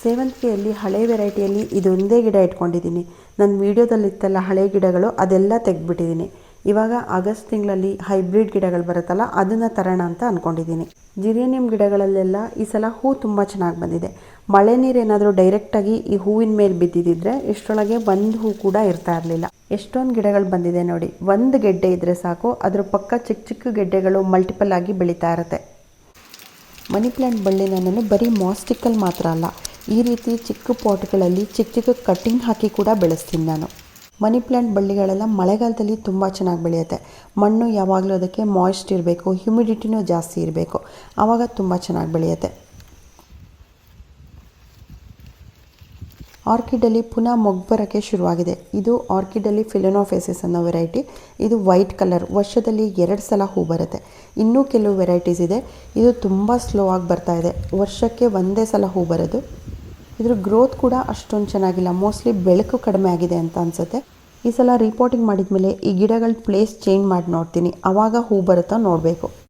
ಸೇವಂತಿಗೆಯಲ್ಲಿ ಹಳೆ ವೆರೈಟಿಯಲ್ಲಿ ಇದೊಂದೇ ಗಿಡ ಇಟ್ಕೊಂಡಿದ್ದೀನಿ. ನನ್ನ ವೀಡಿಯೋದಲ್ಲಿತ್ತಲ್ಲ ಹಳೆ ಗಿಡಗಳು ಅದೆಲ್ಲ ತೆಗೆದುಬಿಟ್ಟಿದ್ದೀನಿ. ಇವಾಗ ಆಗಸ್ಟ್ ತಿಂಗಳಲ್ಲಿ ಹೈಬ್ರಿಡ್ ಗಿಡಗಳು ಬರುತ್ತಲ್ಲ ಅದನ್ನು ತರೋಣ ಅಂತ ಅಂದ್ಕೊಂಡಿದ್ದೀನಿ. ಜಿರೇನಿಯಂ ಗಿಡಗಳಲ್ಲೆಲ್ಲ ಈ ಸಲ ಹೂ ತುಂಬ ಚೆನ್ನಾಗಿ ಬಂದಿದೆ. ಮಳೆ ನೀರು ಏನಾದರೂ ಡೈರೆಕ್ಟಾಗಿ ಈ ಹೂವಿನ ಮೇಲೆ ಬಿದ್ದಿದ್ದರೆ ಇಷ್ಟರೊಳಗೆ ಒಂದು ಹೂ ಕೂಡ ಇರ್ತಾ ಇರಲಿಲ್ಲ. ಎಷ್ಟೊಂದು ಗಿಡಗಳು ಬಂದಿದೆ ನೋಡಿ. ಒಂದು ಗೆಡ್ಡೆ ಇದ್ದರೆ ಸಾಕು, ಅದ್ರ ಪಕ್ಕ ಚಿಕ್ಕ ಚಿಕ್ಕ ಗೆಡ್ಡೆಗಳು ಮಲ್ಟಿಪಲ್ ಆಗಿ ಬೆಳೀತಾ ಇರುತ್ತೆ. ಮನಿ ಪ್ಲ್ಯಾಂಟ್ ಬಳ್ಳಿನ ನಾನು ಬರೀ ಮಾಸ್ಟಿಕಲ್ಲಿ ಮಾತ್ರ ಅಲ್ಲ, ಈ ರೀತಿ ಚಿಕ್ಕ ಪಾಟ್ಗಳಲ್ಲಿ ಚಿಕ್ಕ ಚಿಕ್ಕ ಕಟ್ಟಿಂಗ್ ಹಾಕಿ ಕೂಡ ಬೆಳೆಸ್ತೀನಿ ನಾನು. ಮನಿ ಪ್ಲ್ಯಾಂಟ್ ಬಳ್ಳಿಗಳೆಲ್ಲ ಮಳೆಗಾಲದಲ್ಲಿ ತುಂಬ ಚೆನ್ನಾಗಿ ಬೆಳೆಯುತ್ತೆ. ಮಣ್ಣು ಯಾವಾಗಲೂ ಅದಕ್ಕೆ ಮಾಯ್ಸ್ಟ್ ಇರಬೇಕು, ಹ್ಯುಮಿಡಿಟಿನೂ ಜಾಸ್ತಿ ಇರಬೇಕು, ಆವಾಗ ತುಂಬ ಚೆನ್ನಾಗಿ ಬೆಳೆಯುತ್ತೆ. ಆರ್ಕಿಡಲ್ಲಿ ಪುನಃ ಮೊಗ್ಗು ಬರೋಕ್ಕೆ ಶುರುವಾಗಿದೆ. ಇದು ಆರ್ಕಿಡಲ್ಲಿ ಫಿಲನೋಫೇಸಿಸ್ ಅನ್ನೋ ವೆರೈಟಿ. ಇದು ವೈಟ್ ಕಲರ್, ವರ್ಷದಲ್ಲಿ 2 ಸಲ ಹೂ ಬರುತ್ತೆ. ಇನ್ನೂ ಕೆಲವು ವೆರೈಟೀಸ್ ಇದೆ. ಇದು ತುಂಬ ಸ್ಲೋ ಆಗಿ ಬರ್ತಾ ಇದೆ, ವರ್ಷಕ್ಕೆ 1 ಸಲ ಹೂ ಬರೋದು. ಇದ್ರ ಗ್ರೋತ್ ಕೂಡ ಅಷ್ಟೊಂದು ಚೆನ್ನಾಗಿಲ್ಲ, ಮೋಸ್ಟ್ಲಿ ಬೆಳಕು ಕಡಿಮೆ ಆಗಿದೆ ಅಂತ ಅನಿಸುತ್ತೆ. ಈ ಸಲ ರಿಪೋರ್ಟಿಂಗ್ ಮಾಡಿದ ಮೇಲೆ ಈ ಗಿಡಗಳ ಪ್ಲೇಸ್ ಚೇಂಜ್ ಮಾಡಿ ನೋಡ್ತೀನಿ, ಆವಾಗ ಹೂ ಬರುತ್ತಾ ನೋಡಬೇಕು.